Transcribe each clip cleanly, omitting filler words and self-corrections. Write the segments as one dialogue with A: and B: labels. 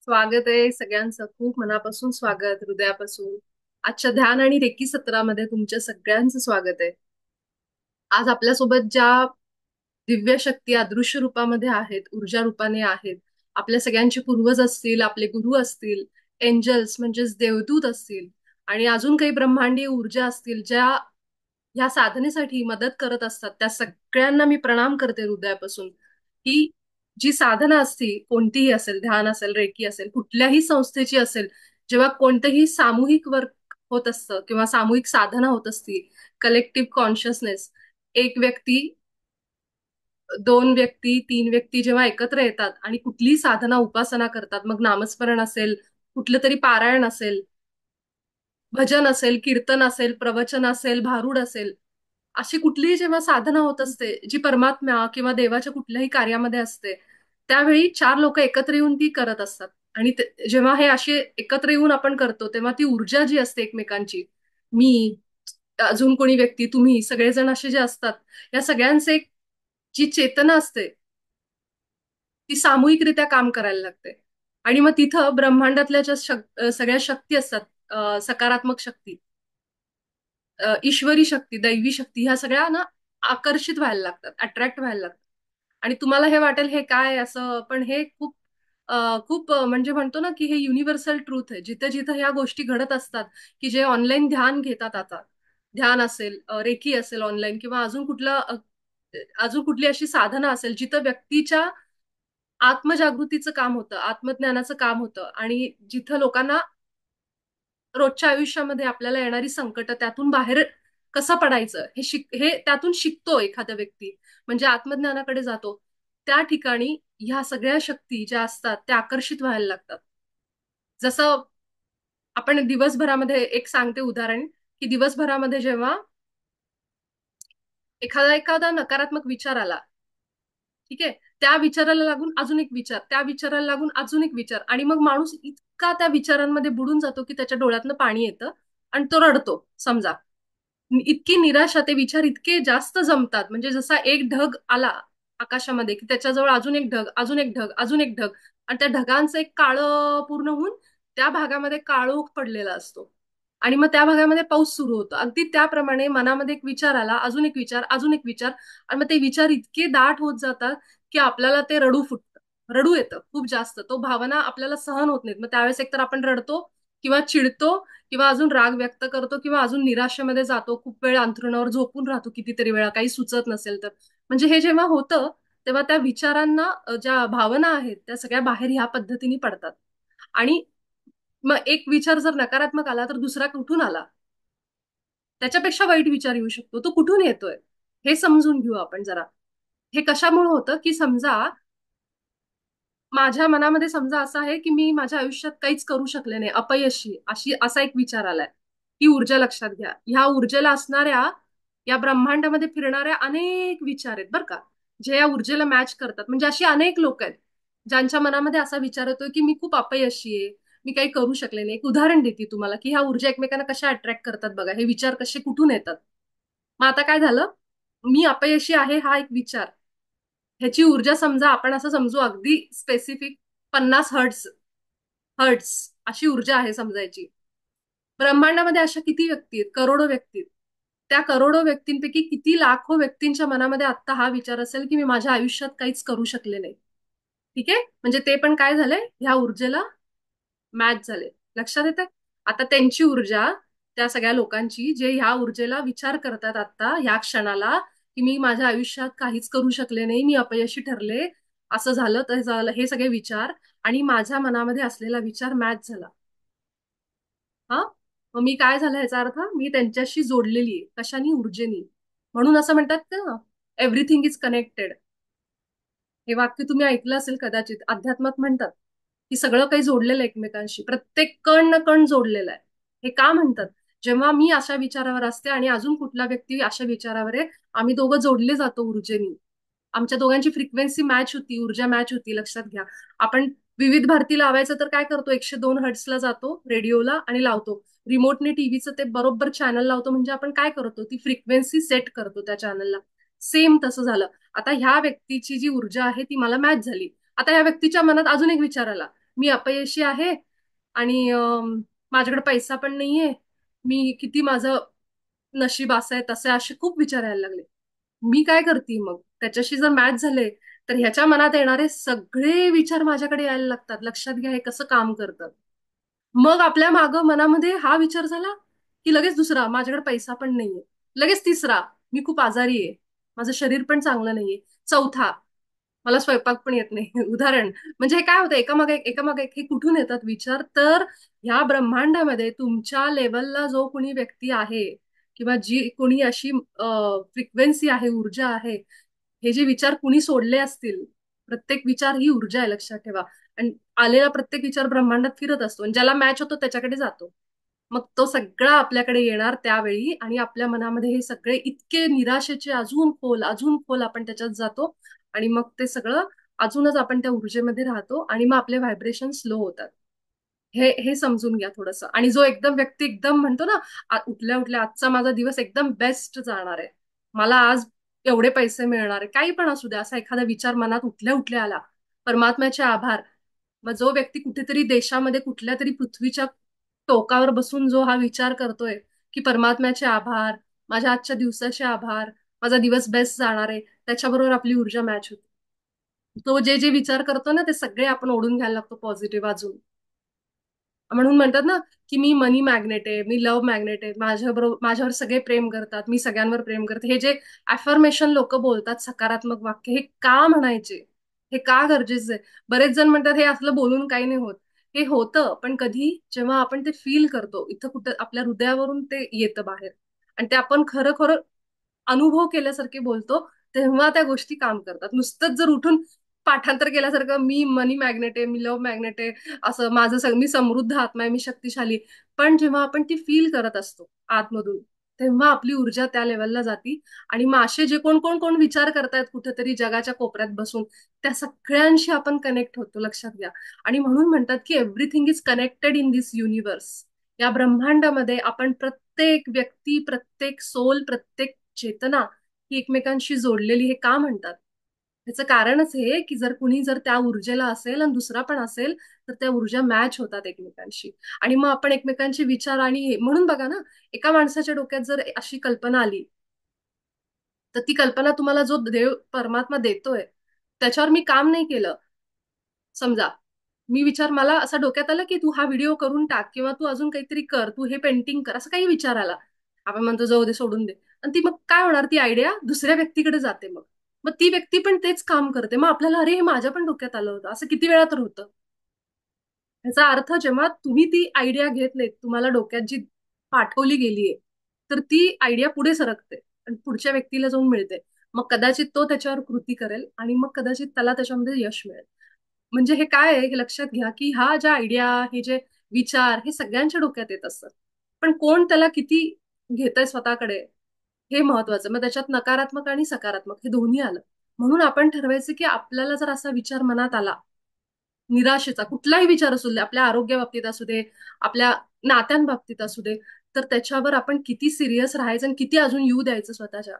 A: स्वागत आहे सगळ्यांचं, खूप मनापासून स्वागत, हृदयापासून. आजच्या ध्यान आणि रेकी सत्रामध्ये तुमच्या सगळ्यांचं स्वागत आहे. आज आपल्यासोबत ज्या दिव्य शक्ती अदृश्य रूपामध्ये आहेत, ऊर्जा रूपाने आहेत, आपल्या सगळ्यांचे पूर्वज असतील, आपले गुरु असतील, एंजल्स म्हणजेच देवदूत असतील, आणि अजून काही ब्रह्मांडीय ऊर्जा असतील ज्या ह्या साधनेसाठी मदत करत असतात, त्या सगळ्यांना मी प्रणाम करते हृदयापासून. ही जी साधना असती, कोणतीही असेल, ध्यान असेल, रेकी असेल, कुठल्याही संस्थेची असेल, जेव्हा कोणतंही सामूहिक वर्क होत असतं किंवा सामूहिक साधना होत असती, कलेक्टिव्ह कॉन्शियसनेस, एक व्यक्ती, दोन व्यक्ती, तीन व्यक्ती जेव्हा एकत्र येतात आणि कुठलीही साधना उपासना करतात, मग नामस्मरण असेल, कुठलं तरी पारायण असेल, भजन असेल, कीर्तन असेल, प्रवचन असेल, भारुड असेल, अशी कुठलीही जेव्हा साधना होत असते जी परमात्मा किंवा देवाच्या कुठल्याही कार्यामध्ये असते, त्यावेळी चार लोक एकत्र येऊन ती करत असतात. आणि जेव्हा हे असे एकत्र येऊन आपण करतो तेव्हा ती ऊर्जा जी असते एकमेकांची, मी, अजून कोणी व्यक्ती, तुम्ही सगळेजण असे जे असतात, या सगळ्यांचे जी चेतना असते ती सामूहिकरित्या काम करायला लागते. आणि मग तिथं ब्रह्मांडातल्या ज्या सगळ्या शक्ती असतात, सकारात्मक शक्ती, ईश्वरी शक्ती, दैवी शक्ती, ह्या सगळ्या ना आकर्षित व्हायला लागतात, अट्रॅक्ट व्हायला लागतात. आणि तुम्हाला हे वाटेल हे काय असं, पण हे खूप म्हणजे म्हणतो ना की हे युनिव्हर्सल ट्रूथ आहे. जिथे जिथे ह्या गोष्टी घडत असतात, की जे ऑनलाईन ध्यान घेतात आता, ध्यान असेल, रेकी असेल ऑनलाईन, किंवा अजून कुठली अशी साधना असेल जिथं व्यक्तीच्या आत्मजागृतीचं काम होतं, आत्मज्ञानाचं काम होतं, आणि जिथं लोकांना रोजच्या आयुष्यामध्ये आपल्याला येणारी संकट, त्यातून बाहेर कसं पडायचं हे त्यातून शिकतो एखादा व्यक्ती, म्हणजे आत्मज्ञानाकडे जातो, त्या ठिकाणी ह्या सगळ्या शक्ती ज्या असतात त्या आकर्षित व्हायला लागतात. जसं आपण दिवसभरामध्ये, एक सांगते उदाहरण, की दिवसभरामध्ये जेव्हा एखादा एखादा नकारात्मक विचार आला, ठीक आहे, त्या विचाराला लागून अजून एक विचार, त्या विचाराला लागून अजून एक विचार, आणि मग माणूस इतका त्या विचारांमध्ये बुडून जातो की त्याच्या डोळ्यातनं पाणी येतं आणि तो रडतो समजा. इतकी निराशा, ते विचार इतके जास्त जमतात, म्हणजे जसा एक ढग आला आकाशामध्ये की त्याच्याजवळ अजून एक ढग, अजून एक ढग, अजून एक ढग, आणि त्या ढगांचं एक काळं पूर्ण होऊन त्या भागामध्ये काळोख पडलेला असतो. आणि मग त्या भागामध्ये पाऊस सुरू होतो. अगदी त्याप्रमाणे मनामध्ये एक विचार आला, अजून एक विचार, अजून एक विचार, आणि मग ते विचार इतके दाट होत जातात की आपल्याला ते रडू फुटतं, रडू येतं खूप जास्त. तो भावना आपल्याला सहन होत नाहीत. मग त्यावेळेस एकतर आपण रडतो, किंवा चिडतो, किंवा अजून राग व्यक्त करतो, किंवा अजून निराशेमध्ये जातो, खूप वेळ अंथरुणावर झोपून राहतो कितीतरी वेळा, काही सुचत नसेल तर. म्हणजे हे जेव्हा होतं तेव्हा त्या विचारांना, ज्या भावना आहेत त्या सगळ्या बाहेर ह्या पद्धतीने पडतात. आणि मग एक विचार जर नकारात्मक आला तर दुसरा कुठून आला, त्याच्यापेक्षा वाईट विचार येऊ शकतो, तो कुठून येतोय हे समजून घेऊ आपण जरा. हे कशामुळे होतं, की समजा माझ्या मनामध्ये समजा असं आहे की मी माझ्या आयुष्यात काहीच करू शकले नाही, अपयशी, असा एक विचार आलाय. ही ऊर्जा लक्षात घ्या. ह्या ऊर्जेला असणाऱ्या, या ब्रह्मांडामध्ये फिरणाऱ्या अनेक विचार आहेत बरं का, जे या ऊर्जेला मॅच करतात. म्हणजे अशी अनेक लोक आहेत ज्यांच्या मनामध्ये असा विचार येतोय की मी खूप अपयशी आहे, मी काही करू शकले नाही. एक उदाहरण देते तुम्हाला की ह्या ऊर्जा एकमेकांना कशा अट्रॅक्ट करतात बघा, हे विचार कसे कुठून येतात. मग आता काय झालं, मी अपयशी आहे हा एक विचार, ह्याची ऊर्जा समजा आपण असं समजू, अगदी स्पेसिफिक 50 हर्ट्स, हर्ट्स अशी ऊर्जा आहे समजायची. ब्रह्मांडामध्ये अशा किती व्यक्ती आहेत, करोडो व्यक्ती आहेत. त्या करोडो व्यक्तींपैकी किती लाखो व्यक्तींच्या मनामध्ये आत्ता हा विचार असेल की मी माझ्या आयुष्यात काहीच करू शकले नाही. ठीक आहे, म्हणजे ते पण काय झालंय, ह्या ऊर्जेला मॅच झाले. लक्षात येते. आता त्यांची ऊर्जा, त्या सगळ्या लोकांची जे ह्या ऊर्जेला विचार करतात आता ह्या क्षणाला, की मी माझ्या आयुष्यात काहीच करू शकले नाही, मी अपयशी ठरले, असं झालं तर झालं, हे सगळे विचार, आणि माझ्या मनामध्ये असलेला विचार मॅच झाला. हा, मग मी काय झालं, ह्याचा अर्थ मी त्यांच्याशी जोडलेली आहे. कशानी? ऊर्जेनी. म्हणून असं म्हणतात का, एव्हरीथिंग इज कनेक्टेड. हे वाक्य तुम्ही ऐकलं असेल कदाचित, अध्यात्मात म्हणतात की सगळं काही जोडलेलं आहे एकमेकांशी, प्रत्येक कण न कण जोडलेला आहे. हे का म्हणतात, जेव्हा मी अशा विचारावर असते आणि अजून कुठला व्यक्ती अशा विचारावर आहे, आम्ही दोघं जोडले जातो ऊर्जेनी. आमच्या दोघांची फ्रिक्वेन्सी मॅच होती, ऊर्जा मॅच होती. लक्षात घ्या. आपण विविध भारती लावायचं तर काय करतो, 102 हर्ट्सला जातो रेडिओला आणि लावतो. रिमोटने टीव्हीचं ते बरोबर चॅनल लावतो, म्हणजे आपण काय करतो, ती फ्रिक्वेन्सी सेट करतो त्या चॅनलला. सेम तसं झालं. आता ह्या व्यक्तीची जी ऊर्जा आहे ती मला मॅच झाली. आता ह्या व्यक्तीच्या मनात अजून एक विचार आला, मी अपयशी आहे आणि माझ्याकडे पैसा पण नाहीये, मी किती माझं नशीब असं आहे तसे असे खूप विचार यायला लागले. मी काय करते मग त्याच्याशी जर मॅच झाले तर ह्याच्या मनात येणारे सगळे विचार माझ्याकडे यायला लागतात. लक्षात घ्या हे कसं काम करतं. मग आपल्या मागं मनामध्ये हा विचार झाला की लगेच दुसरा, माझ्याकडे पैसा पण नाहीये. लगेच तिसरा, मी खूप आजारी आहे, माझं शरीर पण चांगलं नाहीये. चौथा, मला स्वयंपाक पण येत नाही. उदाहरण म्हणजे हे काय होतं, एकामागे एक एकामागे एक हे कुठून येतात विचार, तर ह्या ब्रह्मांडामध्ये तुमच्या लेवलला जो कोणी व्यक्ती आहे किंवा जी कोणी अशी फ्रिक्वेन्सी आहे, ऊर्जा आहे, हे जे विचार कुणी सोडले असतील, प्रत्येक विचार ही ऊर्जा आहे लक्षात ठेवा. आणि आलेला प्रत्येक विचार ब्रह्मांडात फिरत असतो आणि ज्याला मॅच होतो त्याच्याकडे जातो. मग तो सगळा आपल्याकडे येणार त्यावेळी आणि आपल्या मनामध्ये हे सगळे इतके निराशेचे अजून खोल आपण त्याच्यात जातो आणि मग ते सगळं अजूनच आपण त्या ऊर्जेमध्ये राहतो आणि मग आपले व्हायब्रेशन स्लो होतात. हे हे समजून घ्या थोडंसं. आणि जो एकदम व्यक्ती एकदम म्हणतो ना, उठल्या उठल्या आजचा माझा दिवस एकदम बेस्ट जाणार आहे, मला आज एवढे पैसे मिळणार आहे, काही पण असू द्या, असा एखादा विचार मनात उठल्या उठल्या आला, परमात्म्याचे आभार. मग जो व्यक्ती कुठेतरी देशामध्ये कुठल्या तरी पृथ्वीच्या टोकावर बसून जो हा विचार करतोय की परमात्म्याचे आभार, माझ्या आजच्या दिवसाचे आभार, माझा दिवस बेस्ट जाणार आहे, त्याच्याबरोबर आपली ऊर्जा मॅच होते. तो जे जे विचार करतो ना ते सगळे आपण ओढून घ्यायला लागतो पॉझिटिव्ह अजून. म्हणून म्हणतात ना की मी मनी मॅग्नेट आहे, मी लव्ह मॅग्नेट आहे, माझ्यावर सगळे प्रेम करतात, मी सगळ्यांवर प्रेम करते. हे जे अफर्मेशन लोक बोलतात, सकारात्मक वाक्य, हे का म्हणायचे, हे का गरजेचं आहे? बरेच जण म्हणतात हे असलं बोलून काही नाही होत. हे होतं, पण कधी जेव्हा आपण ते फील करतो, इथं कुठं आपल्या हृदयावरून ते येतं बाहेर आणि ते आपण खरं खरं अनुभव केल्यासारखे बोलतो, तेव्हा त्या गोष्टी काम करतात. नुसतंच जर उठून पाठांतर केल्यासारखं मी मनी मॅग्नेट आहे, मी लव्ह मॅग्नेट आहे, असं मी समृद्ध आत्मा आहे, मी शक्तिशाली, पण जेव्हा आपण ती फील करत असतो आतमधून, तेव्हा आपली ऊर्जा त्या लेवलला जाती आणि मग असे जे कोण कोण कोण विचार करतायत कुठेतरी जगाच्या कोपऱ्यात बसून, त्या सगळ्यांशी आपण कनेक्ट होतो. लक्षात घ्या. आणि म्हणून म्हणतात की everything is connected in this universe. या ब्रह्मांडामध्ये आपण प्रत्येक व्यक्ती, प्रत्येक सोल, प्रत्येक चेतना ही एकमेकांशी जोडलेली. हे का म्हणतात? त्याचं कारणच हे की जर त्या ऊर्जेला असेल आणि दुसरा पण असेल तर त्या ऊर्जा मॅच होतात एकमेकांशी आणि मग आपण एकमेकांचे विचार. आणि म्हणून बघा ना, एका माणसाच्या डोक्यात जर अशी कल्पना आली तर ती कल्पना तुम्हाला जो देव परमात्मा देतोय त्याच्यावर मी काम नाही केलं. समजा मी विचार मला असा डोक्यात आला की तू हा व्हिडिओ करून टाक किंवा तू अजून काहीतरी कर, तू हे पेंटिंग कर, असं काही विचार आला, आपण म्हणतो जाऊ दे सोडून दे, आणि ती मग काय होणार, ती आयडिया दुसऱ्या व्यक्तीकडे जाते. मग मग ती व्यक्ती पण तेच काम करते. मग आपल्याला अरे हे माझ्या पण डोक्यात आलं होतं, असं किती वेळा तर होतं. ह्याचा अर्थ जेव्हा तुम्ही ती आयडिया घेत नाहीत, तुम्हाला डोक्यात जी पाठवली गेलीये, तर ती आयडिया पुढे सरकते आणि पुढच्या व्यक्तीला जाऊन मिळते. मग कदाचित तो त्याच्यावर कृती करेल आणि मग कदाचित त्याला त्याच्यामध्ये यश मिळेल. म्हणजे हे काय आहे हे लक्षात घ्या की हा ज्या आयडिया, हे जे विचार, हे सगळ्यांच्या डोक्यात येत असतात, पण कोण त्याला किती घेतंय स्वतःकडे हे महत्वाचं. मग त्याच्यात नकारात्मक आणि सकारात्मक हे दोन्ही आलं. म्हणून आपण ठरवायचं की आपल्याला जर असा विचार मनात आला, निराशेचा कुठलाही विचार असू दे, आपल्या आरोग्याबाबतीत असू दे, आपल्या नात्यांबाबतीत असू दे, तर त्याच्यावर आपण किती सिरियस राहायचं आणि किती अजून येऊ द्यायचं स्वतःच्या.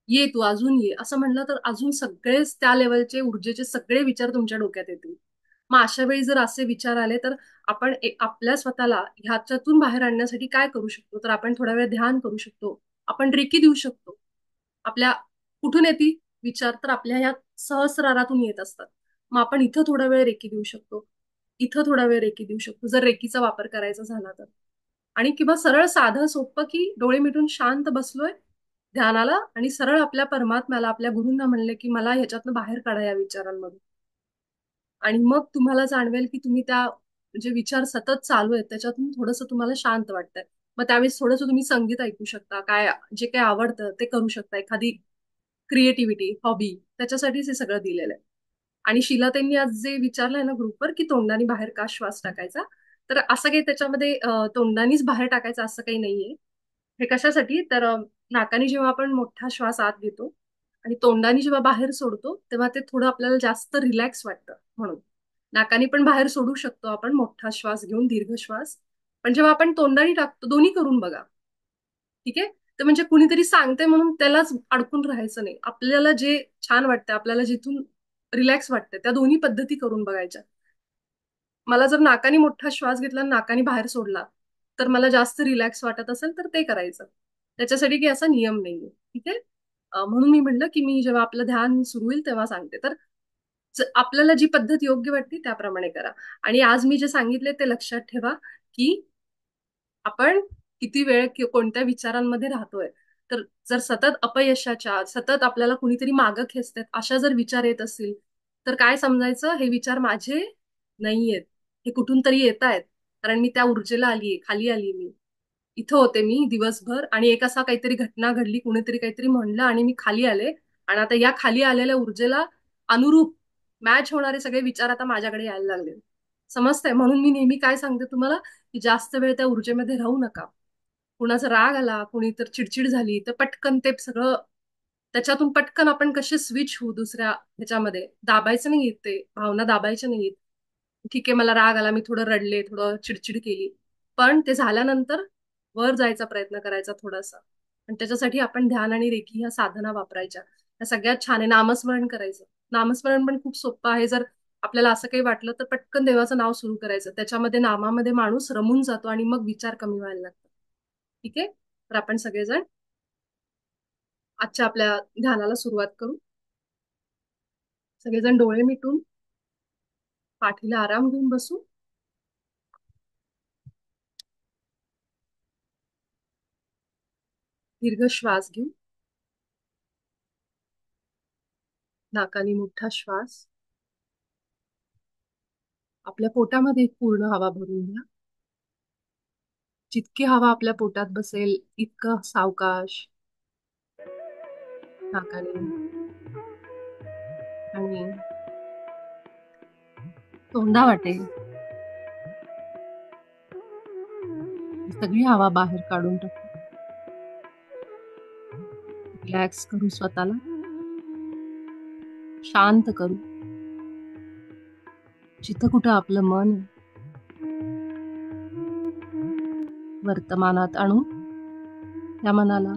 A: ये तू अजून ये असं म्हणलं तर अजून सगळेच त्या लेवलचे ऊर्जेचे सगळे विचार तुमच्या डोक्यात येतील. मग अशा वेळी जर असे विचार आले तर आपण आपल्या स्वतःला ह्याच्यातून बाहेर आणण्यासाठी काय करू शकतो, तर आपण थोडा वेळ ध्यान करू शकतो, आपण रेकी देऊ शकतो. आपल्या कुठून येते विचार, तर आपल्या ह्या सहस्रारातून येत असतात. मग आपण इथं थोडा वेळ रेकी देऊ शकतो, इथं थोडा वेळ रेकी देऊ शकतो जर रेकीचा वापर करायचा झाला तर. आणि किंवा सरळ साधं सोपं की डोळे मिटून शांत बसलोय ध्यानाला आणि सरळ आपल्या परमात्म्याला, आपल्या गुरूंना म्हणले की मला ह्याच्यातनं बाहेर काढा या विचारांमधून. आणि मग तुम्हाला जाणवेल की तुम्ही त्या जे विचार सतत चालू आहेत त्याच्यातून थोडंसं तुम्हाला शांत वाटतंय. मग त्यावेळेस थोडंसं तुम्ही संगीत ऐकू शकता, काय जे काय आवडतं ते करू शकता, एखादी क्रिएटिव्हिटी, हॉबी, त्याच्यासाठीच हे सगळं दिलेलं आहे. आणि शिलाताईंनी आज जे विचारलंय ना ग्रुपवर की तोंडाने बाहेर का श्वास टाकायचा, तर असं काही त्याच्यामध्ये तोंडानीच बाहेर टाकायचं असं काही नाहीये. हे कशासाठी, तर नाकाने जेव्हा आपण मोठा श्वास आत घेतो आणि तोंडाने जेव्हा बाहेर सोडतो तेव्हा ते थोडं आपल्याला जास्त रिलॅक्स वाटतं. म्हणून नाकाने पण बाहेर सोडू शकतो आपण मोठा श्वास घेऊन, दीर्घ श्वास, पण जेव्हा आपण तोंडाने टाकतो, दोन्ही करून बघा. ठीक आहे. तर म्हणजे कुणीतरी सांगते म्हणून त्यालाच अडकून राहायचं नाही. आपल्याला जे छान वाटतं, आपल्याला जिथून रिलॅक्स वाटतं, त्या दोन्ही पद्धती करून बघायच्या. मला जर नाकाने मोठा श्वास घेतला आणि नाकाने बाहेर सोडला तर मला जास्त रिलॅक्स वाटत असेल तर ते करायचं. त्याच्यासाठी की असा नियम नाहीये. ठीक आहे. म्हणून मी म्हणलं की मी जेव्हा आपलं ध्यान सुरू होईल तेव्हा सांगते. तर आपल्याला जी पद्धत योग्य वाटते त्याप्रमाणे करा. आणि आज मी जे सांगितले ते लक्षात ठेवा की आपण किती वेळ कोणत्या विचारांमध्ये राहतोय. तर जर सतत अपयशाच्या, सतत आपल्याला कुणीतरी मागं खेचतात अशा जर विचार येत असतील तर काय समजायचं, हे विचार माझे नाहीयेत, हे कुठून तरी येत आहेत. कारण मी त्या ऊर्जेला आलीये, खाली आली मी. इथं होते मी दिवसभर आणि एक असा काहीतरी घटना घडली, कुणीतरी काहीतरी म्हणलं आणि मी खाली आले. आणि आता या खाली आलेल्या ऊर्जेला अनुरूप मॅच होणारे सगळे विचार आता माझ्याकडे यायला लागले. समजतंय? म्हणून मी नेहमी काय सांगते तुम्हाला, की जास्त वेळ त्या ऊर्जेमध्ये राहू नका. कुणाचा राग आला, कुणी तर चिडचिड झाली तर पटकन ते सगळं त्याच्यातून पटकन आपण कसे स्विच होऊ दुसऱ्या ह्याच्यामध्ये. दाबायचं नाही ते भावना, दाबायच्या नाहीत. ठीक आहे, मला राग आला, मी थोडं रडले, थोडं चिडचिड केली, पण ते झाल्यानंतर वर जायचा प्रयत्न करायचा थोडासा. आणि त्याच्यासाठी आपण ध्यान आणि रेकी ह्या साधना वापरायच्या. त्या सगळ्यात छान आहे. नामस्मरण करायचं. नामस्मरण पण खूप सोपं आहे. जर आपल्याला असं काही वाटलं तर पटकन देवाचं नाव सुरू करायचं. त्याच्यामध्ये नामामध्ये माणूस रमून जातो आणि मग विचार कमी व्हायला लागतात. ठीक आहे. तर आपण सगळेजण आजच्या आपल्या ध्यानाला सुरुवात करू. सगळेजण डोळे मिटून पाठीला आराम देऊन बसू. दीर्घ श्वास घेऊ. नाकाने मोठा श्वास. आपल्या पोटामध्ये पूर्ण हवा भरून घ्या. जितकी हवा आपल्या पोटात बसेल इतकं सावकाश नाकाने आणि तोंडा वाटेल सगळी हवा बाहेर काढून टाकू. रिलॅक्स करू, स्वतःला शांत करू. जिथं कुठं आपलं मन वर्तमानात आणू. त्या मनाला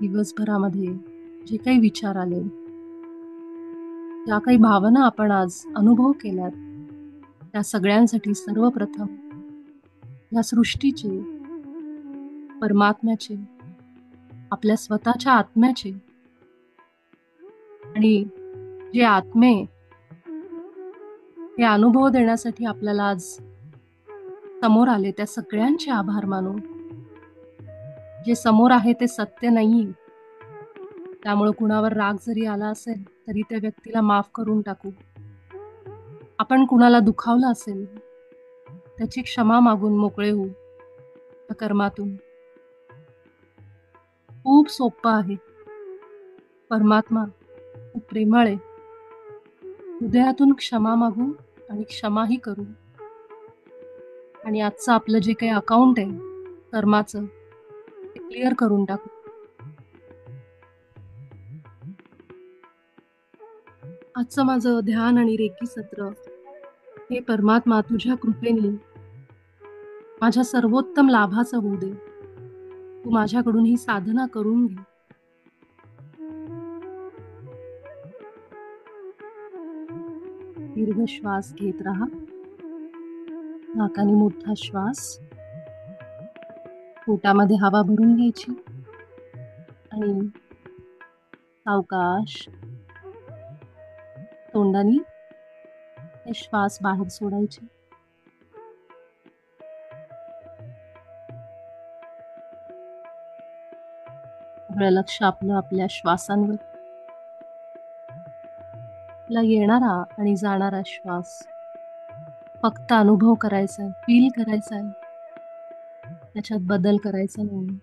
A: दिवसभरामध्ये जे काही विचार आले, ज्या काही भावना आपण आज अनुभव केल्यात, त्या सगळ्यांसाठी सर्वप्रथम या सृष्टीचे, परमात्म्याचे, आपल्या स्वतःच्या आत्म्याचे आणि जे आत्मे हे अनुभव देण्यासाठी आपल्याला आज समोर आले त्या सगळ्यांचे आभार मानू. जे समोर आहे ते सत्य नाही, त्यामुळे कुणावर राग जरी आला असेल तरी त्या व्यक्तीला माफ करून टाकू. आपण कुणाला दुखावलं असेल त्याची क्षमा मागून मोकळे होऊ त्या कर्मातून. खूप सोपं आहे. परमात्मा खूप प्रेमळ आहे. हृदयातून क्षमा मागू आणि क्षमाही करू. आणि आजचं आपलं जे काही अकाउंट आहे कर्माचं ते क्लिअर करून टाकू. आजचं माझं ध्यान आणि रेकी सत्र हे परमात्मा तुझ्या कृपेने माझ्या सर्वोत्तम लाभाचं होऊ दे. तू माझ्याकडून ही साधना करून घे. दीर्घ श्वास घेत राहा. नाकाने मोठा श्वास. पोटामध्ये हवा भरून घ्यायची आणि सावकाश तोंडाने हे श्वास बाहेर सोडायचे. सगळं लक्ष आपलं आपल्या श्वासांवर. आपला येणारा आणि जाणारा श्वास फक्त अनुभव करायचा आहे, फील करायचा आहे. त्याच्यात बदल करायचा नाही.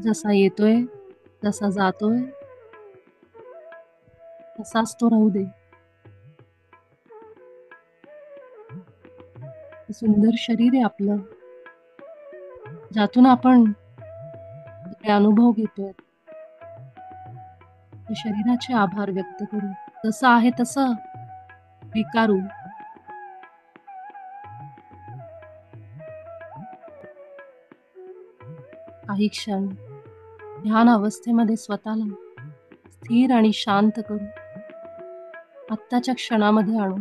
A: जसा येतोय, जसा जातोय तसाच तो राहू दे. सुंदर शरीर आहे आपलं, ज्यातून आपण अनुभव घेतोय. त्या शरीराचे आभार व्यक्त करू. जसं आहे तसं स्वीकारू. काही क्षण ध्यान अवस्थेमध्ये स्वतःला स्थिर आणि शांत करू. आत्ताच्या क्षणामध्ये आणू.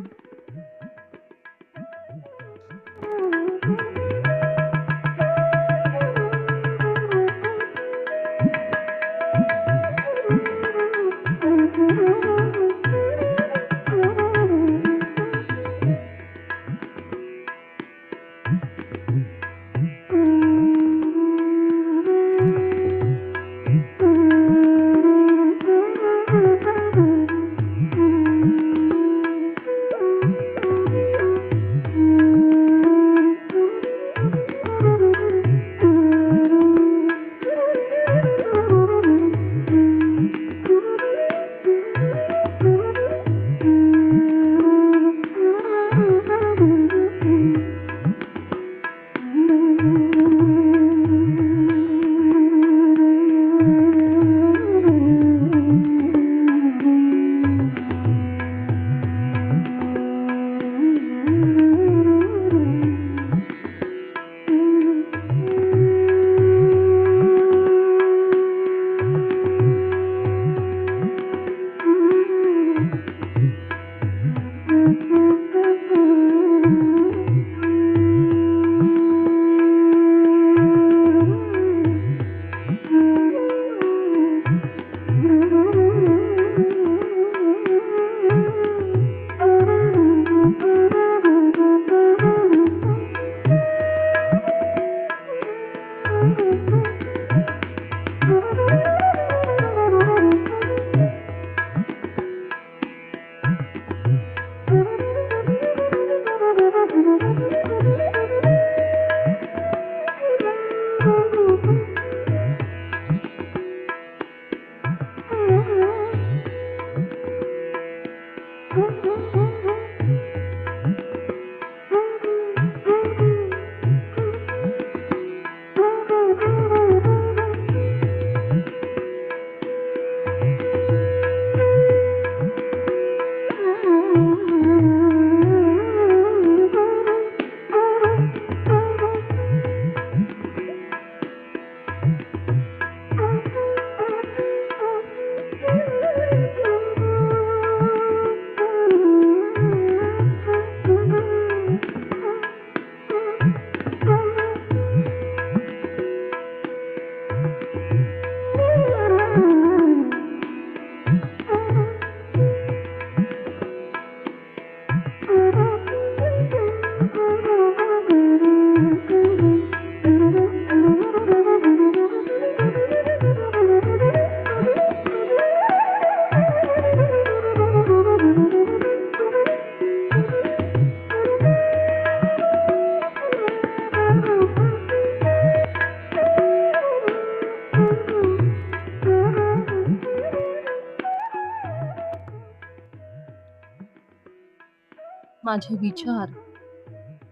A: माझे विचार,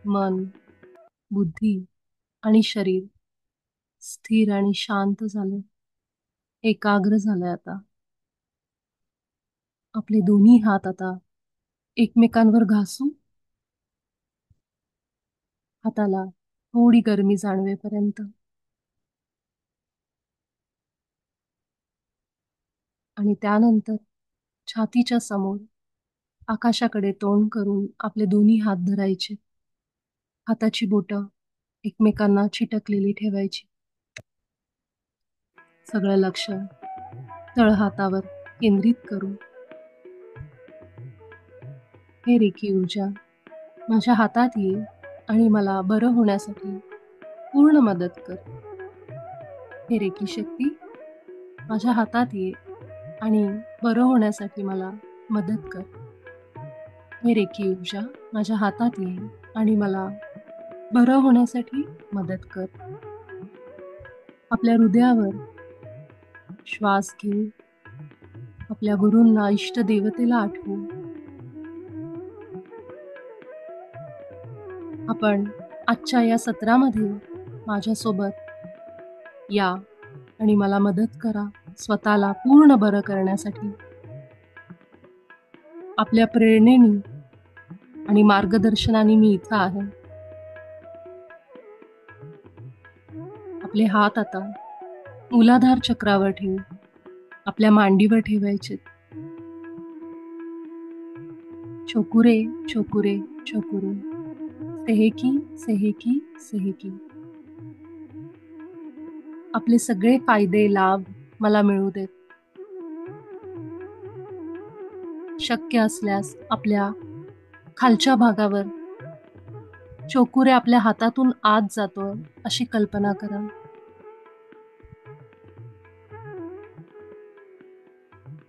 A: मन, बुद्धी आणि शरीर स्थिर आणि शांत झाले, एकाग्र झाले. आता आपले दोन्ही हात आता एकमेकांवर घासू, हाताला थोडी गरमी जाणवेपर्यंत, आणि त्यानंतर छातीच्या समोर आकाशाकडे तोंड करून आपले दोन्ही हात धरायचे. हाताची बोटं एकमेकांना चिटकलेली ठेवायची. सगळं लक्ष तळहातावर केंद्रित करू. हे रेखी ऊर्जा माझ्या हातात ये आणि मला बरं होण्यासाठी पूर्ण मदत कर. हे रेखी शक्ती माझ्या हातात ये आणि बरं होण्यासाठी मला मदत कर. हे रेखी ऊर्जा माझ्या हातात ये आणि मला बरं होण्यासाठी मदत कर. आपल्या हृदयावर श्वास घेऊ. आपल्या गुरूंना, इष्ट देवतेला आठवू. आपण आजच्या या सत्रामध्ये माझ्यासोबत या आणि मला मदत करा स्वतःला पूर्ण बरं करण्यासाठी. आपल्या प्रेरणेने आणि मार्गदर्शनाने मी इथं आहे. आपले हात आता मूलाधार चक्रावर ठेवू. आपल्या मांडीवर ठेवायचे. छोकुरे छोकुरे छोकुरे, सेहेकी सेहेकी सेहेकी. आपले सगळे फायदे लाभ मला मिळू देत. शक्य असल्यास आपल्या खालच्या भागावर चोकुरे आपल्या हातातून आत जातोय अशी कल्पना करा.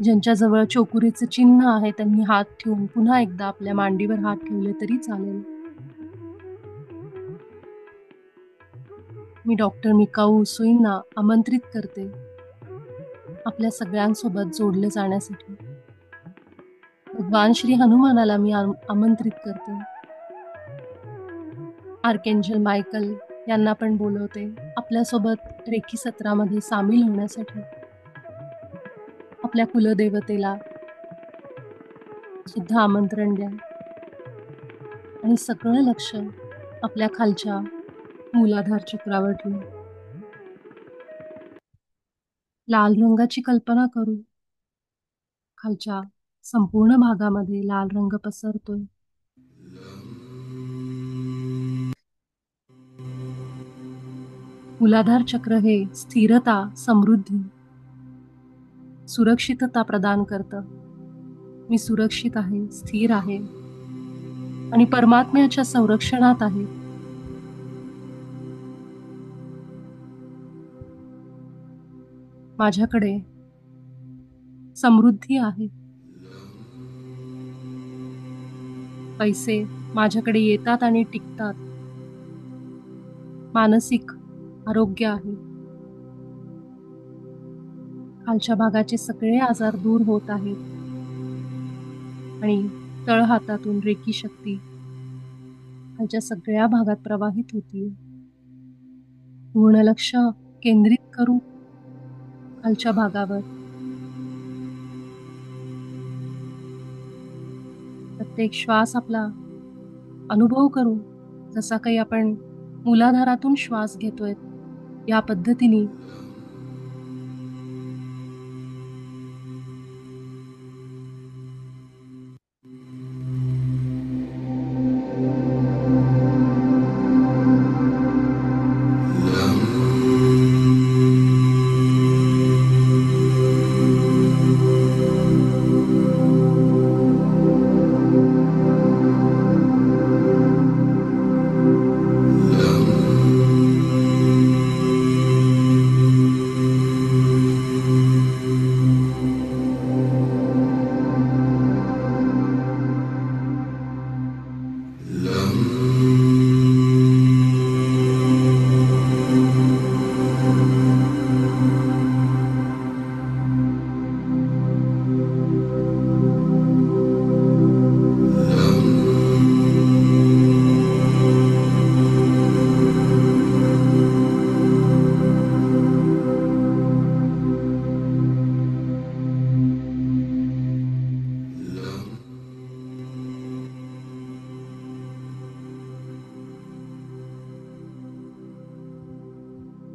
A: ज्यांच्याजवळ चोकुरीचं चिन्ह आहे त्यांनी हात ठेवून पुन्हा एकदा आपल्या मांडीवर हात ठेवले तरी चालेल. मी डॉक्टर मिकाऊ उसुईंना आमंत्रित करते आपल्या सगळ्यांसोबत जोडले जाण्यासाठी. भगवान श्री हनुमानाला मी आमंत्रित करते. आर्केंजल मायकल यांना पण बोलवते आपल्यासोबत रेखी सत्रामध्ये सामील होण्यासाठी. आपल्या कुलदेवतेला सुद्धा आमंत्रण द्या आणि सगळं लक्ष आपल्या खालच्या मूलाधार चक्रावर ठेवू. लाल रंगाची कल्पना करू. खालच्या संपूर्ण भागामध्ये लाल रंग पसरतोय. मूलाधार चक्र हे स्थिरता, समृद्धी, सुरक्षितता प्रदान करतं. मी सुरक्षित आहे, स्थिर आहे आणि परमात्म्याच्या संरक्षणात आहे. माझ्याकडे समृद्धी आहे. पैसे माझ्याकडे येतात आणि टिकतात. मानसिक आरोग्य आहे. खालच्या भागाचे सगळे आजार दूर होत आहेत आणि तळहातातून रेकी शक्ती खालच्या सगळ्या भागात प्रवाहित होतीये. पूर्ण लक्ष केंद्रित करू खालच्या भागावर. प्रत्येक श्वास आपला अनुभव करू जसा काही आपण मूलाधारातून श्वास घेतोय या पद्धतीने.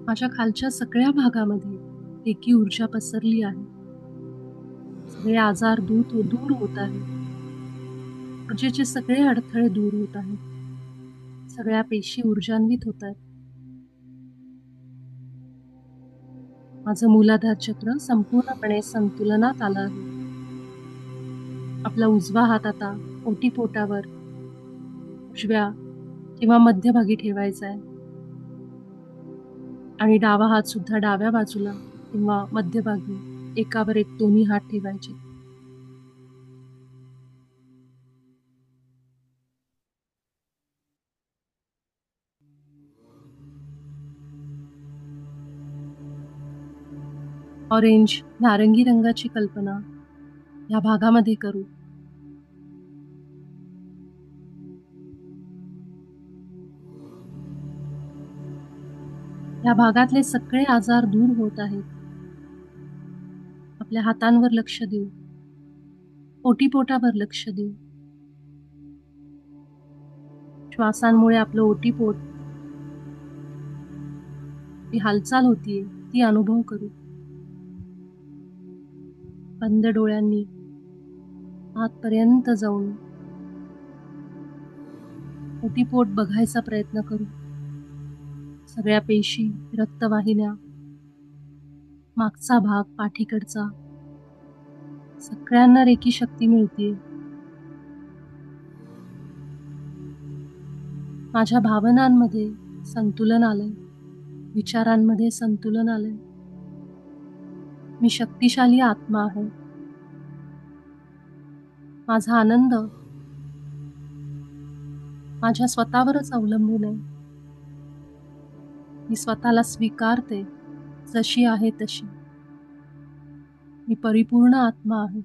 A: माझ्या खालच्या सगळ्या भागामध्ये रेकी ऊर्जा पसरली आहे. सगळे आजार दूर होत आहेत. ऊर्जेचे सगळे अडथळे दूर होत आहेत. सगळ्या पेशी ऊर्जान्वित होत आहेत. माझं मूलाधार चक्र संपूर्णपणे संतुलनात आलं आहे. आपला उजवा हात आता ओटीपोटावर उजव्या किंवा मध्यभागी ठेवायचा आहे आणि डावा हात सुद्धा डाव्या बाजूला किंवा मध्यभागी एकावर एक दोन्ही हात ठेवायचे. ऑरेंज नारंगी रंगाची कल्पना या भागामध्ये करू. या भागातले सगळे आजार दूर होत आहेत. आपल्या हातांवर लक्ष देऊ. ओटीपोटावर लक्ष देऊ. श्वासांमुळे आपलं ओटीपोट ती हालचाल होतीये ती अनुभव करू. बंद डोळ्यांनी आतपर्यंत जाऊन ओटीपोट बघायचा प्रयत्न करू. सगळ्या पेशी, रक्तवाहिन्या, मागचा भाग, पाठीकडचा सगळ्यांना रेकी शक्ती मिळते. माझ्या भावनांमध्ये संतुलन आलंय. विचारांमध्ये संतुलन आलंय. मी शक्तिशाली आत्मा आहे. माझा आनंद माझ्या स्वतःवरच अवलंबून आहे. मी स्वतःला स्वीकारते जशी आहे तशी. मी परिपूर्ण आत्मा आहे.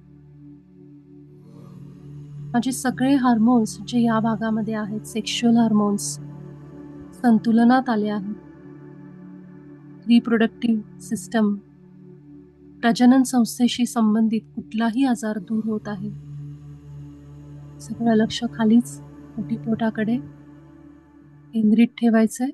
A: माझे सगळे हार्मोन्स जे या भागामध्ये आहेत, सेक्शुअल हार्मोन्स संतुलनात आले आहेत. रिप्रोडक्टिव्ह सिस्टम, प्रजनन संस्थेशी संबंधित कुठलाही आजार दूर होत आहे. सगळं लक्ष खालीच ओटीपोटाकडे केंद्रित ठेवायचंय.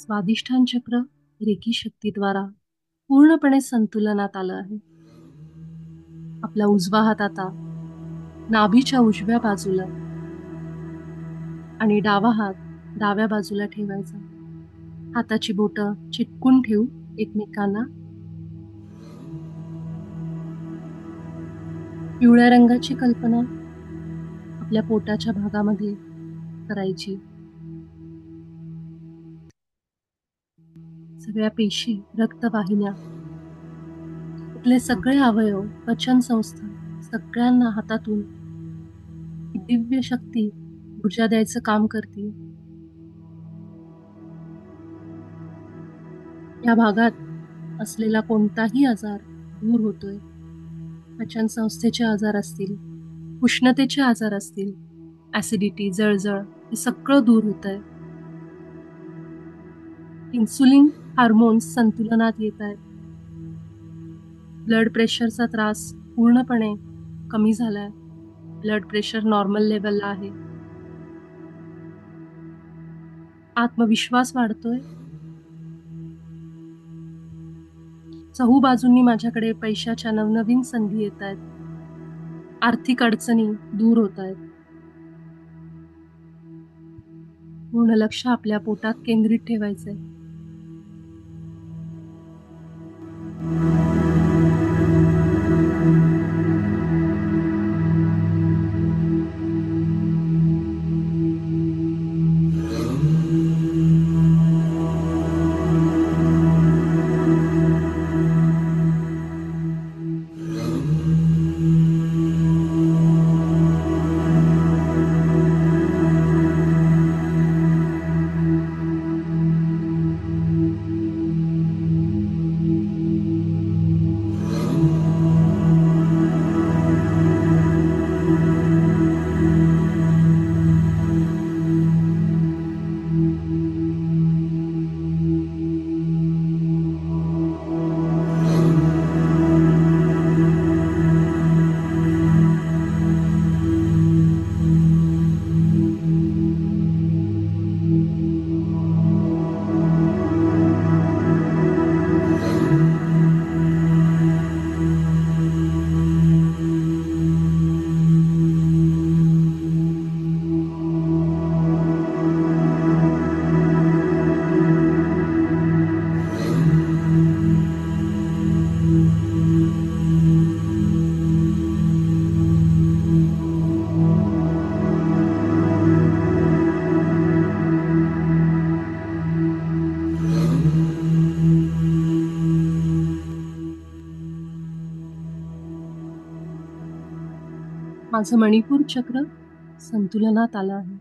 A: स्वादिष्ठान चक्र रेकी शक्तीद्वारा पूर्णपणे संतुलनात आलं आहे. आपला उजवा हात आता नाभीच्या उजव्या बाजूला आणि डावा हात डाव्या बाजूला ठेवायचा. हाताची बोटं चिटकून ठेवू एकमेकांना. पिवळ्या रंगाची कल्पना आपल्या पोटाच्या भागामध्ये करायची. सगळ्या पेशी, रक्तवाहिन्या, आपले सगळे अवयव, पचन संस्था सगळ्यांना हातातून दिव्य शक्ती, ऊर्जा द्यायचं काम करते. या भागात असलेला कोणताही आजार दूर होतोय. पचन संस्थेचे आजार असतील, उष्णतेचे आजार असतील, ऍसिडिटी, जळजळ, हे सगळं दूर होतंय. इन्सुलिन हार्मोन्स संतुलनात येत आहेत. ब्लड प्रेशरचा त्रास पूर्णपणे कमी झालाय. ब्लड प्रेशर नॉर्मल लेवलला आहे. आत्मविश्वास वाढतोय. चहूबाजूंनी माझ्याकडे पैशाच्या नवनवीन संधी येत आहेत. आर्थिक अडचणी दूर होत आहेत. पूर्ण लक्ष आपल्या पोटात केंद्रित ठेवायचंय. माझं मणिपूर चक्र संतुलनात आलं आहे.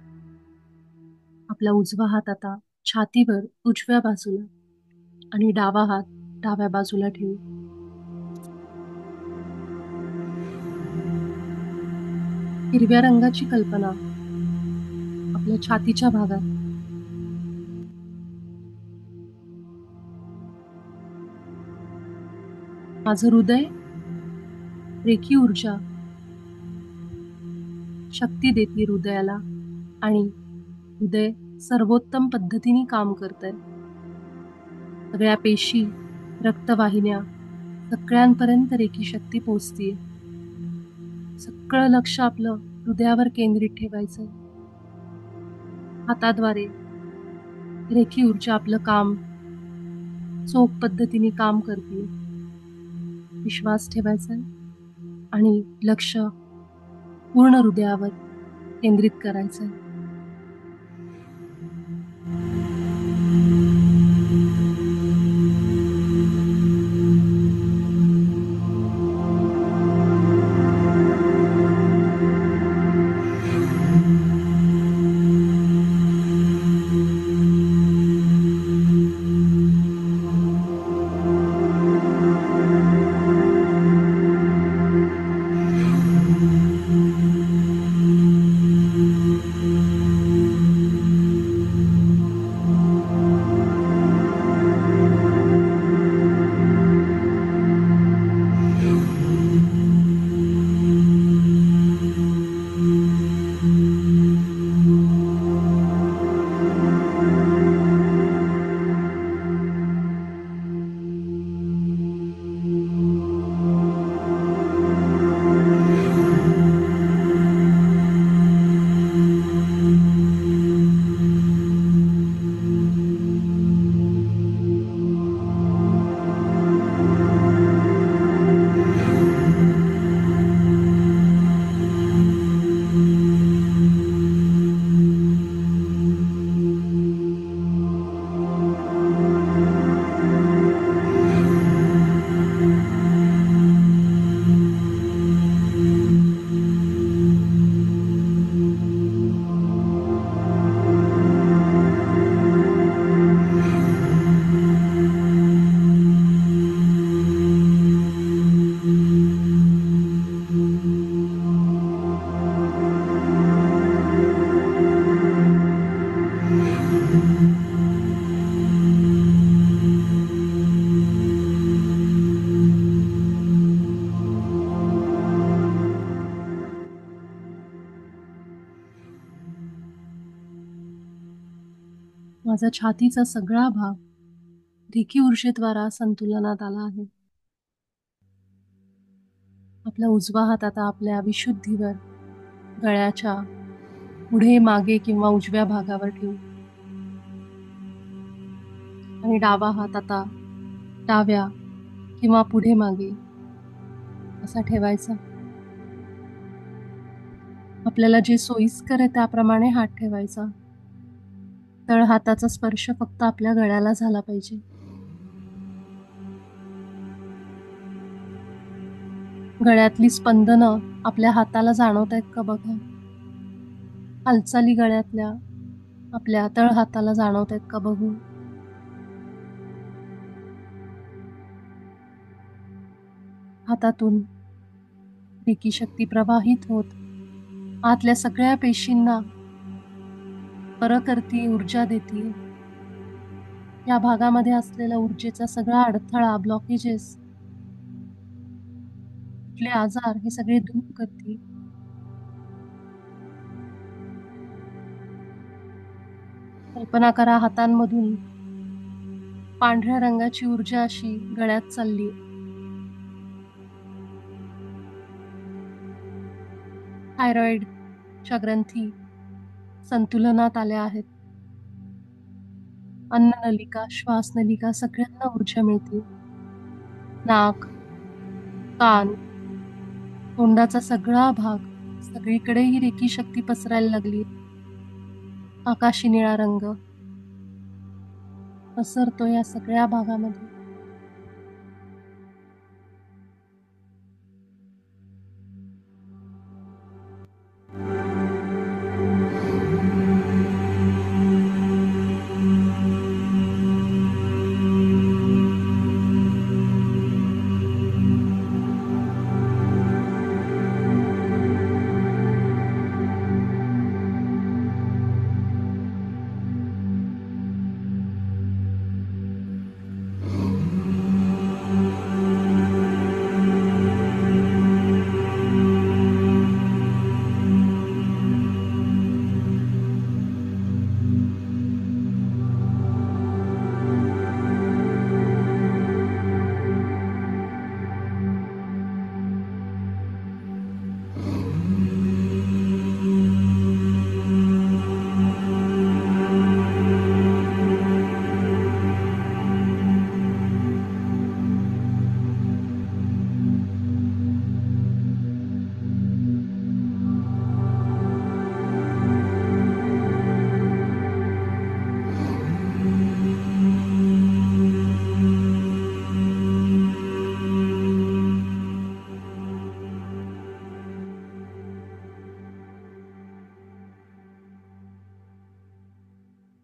A: आपला उजवा हात आता छातीवर उजव्या बाजूला आणि डावा हात डाव्या बाजूला ठेवू. हिरव्या रंगाची कल्पना आपल्या छातीच्या भागात. माझं हृदय रेखी ऊर्जा शक्ती देते हृदयाला आणि हृदय सर्वोत्तम पद्धतीने काम करतंय. सगळ्या पेशी, रक्तवाहिन्या सगळ्यांपर्यंत रेखी शक्ती पोहोचतीये. सगळं लक्ष आपलं हृदयावर केंद्रित ठेवायचं. हाताद्वारे रेखी ऊर्जा आपलं काम चोख पद्धतीने काम करते. विश्वास ठेवायचा आणि लक्ष पूर्ण हृदयावर केंद्रित करायचं. माझा छातीचा सगळा भाग रेखी ऊर्जेद्वारा संतुलनात आला आहे. आपला उजवा हात आता आपल्या विशुद्धीवर, गळ्याच्या पुढे, मागे किंवा उजव्या भागावर ठेवू आणि डावा हात आता डाव्या किंवा पुढे मागे असा ठेवायचा. आपल्याला जे सोयीस्कर आहे त्याप्रमाणे हात ठेवायचा. तळ हाताचा स्पर्श फक्त आपल्या गळ्याला झाला पाहिजे. गळ्यातली स्पंदनं आपल्या हाताला जाणवत आहेत का बघा. हालचाली गळ्यातल्या आपल्या तळ हाताला जाणवत आहेत का बघू. हातातून रेकी शक्ती प्रवाहित होत आतल्या सगळ्या पेशींना बरं करते, ऊर्जा देते. या भागामध्ये असलेला ऊर्जेचा सगळा अडथळा, ब्लॉकेजेस, कुठले आजार हे सगळे दूर करते. कल्पना करा हातांमधून पांढऱ्या रंगाची ऊर्जा अशी गळ्यात चालली. थायरॉइडच्या ग्रंथी संतुलनात आल्या आहेत. अन्ननलिका, श्वासनलिका सगळ्यांना ऊर्जा मिळते. नाक, कान, तोंडाचा सगळा भाग, सगळीकडे ही रेकी शक्ती पसरायला लागली. आकाशी निळा रंग पसरतो या सगळ्या भागामध्ये.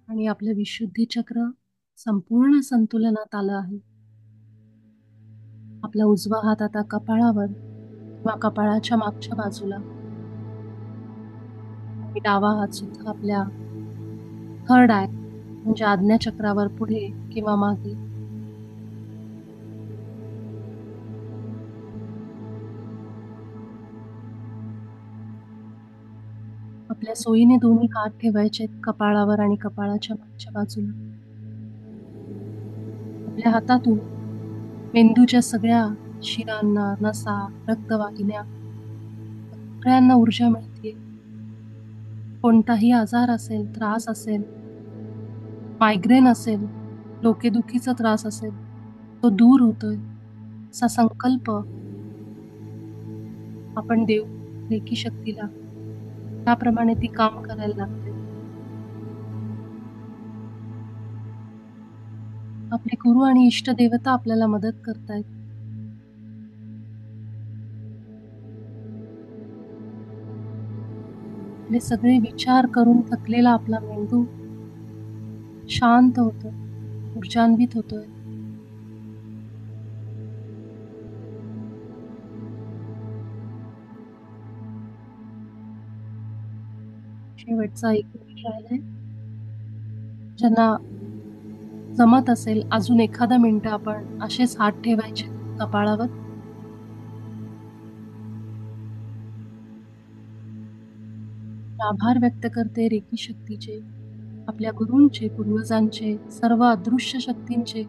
A: आणि आपलं विशुद्धी चक्र संपूर्ण संतुलनात आलं आहे. आपला उजवा हात आता कपाळावर किंवा कपाळाच्या मागच्या बाजूला आणि डावा हात सुद्धा आपल्या थर्ड आय म्हणजे आज्ञाचक्रावर पुढे किंवा मागे. आपल्या सोयीने दोन्ही हात ठेवायचे कपाळावर आणि कपाळाच्या मागच्या बाजूला. आपल्या हातातून मेंदूच्या सगळ्या शिरांना, नसा, रक्तवाहिन्या सगळ्यांना ऊर्जा मिळते. कोणताही आजार असेल, त्रास असेल, मायग्रेन असेल, डोकेदुखीचा त्रास असेल, तो दूर होतोय असा संकल्प आपण देऊ रेकी शक्तीला. त्याप्रमाणे ती काम करायला लागते. आपले गुरु आणि इष्ट देवता आपल्याला मदत करतायत. आपले सगळे विचार करून थकलेला आपला मेंदू शांत होतोय, ऊर्जान्वित होतोय. शेवटचा एक मिनिट राहिलाय. ज्यांना जमत असेल अजून एखादा मिनिट आपण असेच हात ठेवायचे कपाळावर. आभार व्यक्त करते रेकी शक्तीचे. आपल्या गुरूंचे, पूर्वजांचे, सर्व अदृश्य शक्तींचे,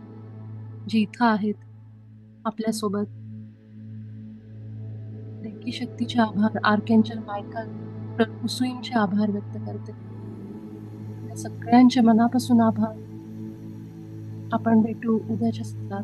A: जे इथं आहेत आपल्यासोबत. रेकी शक्तीचे आभार, आर्कएंजल मायकल, कुसुईंचे आभार व्यक्त करते. या सगळ्यांचे मनापासून आभार. आपण भेटू उद्याच्या सत्रात.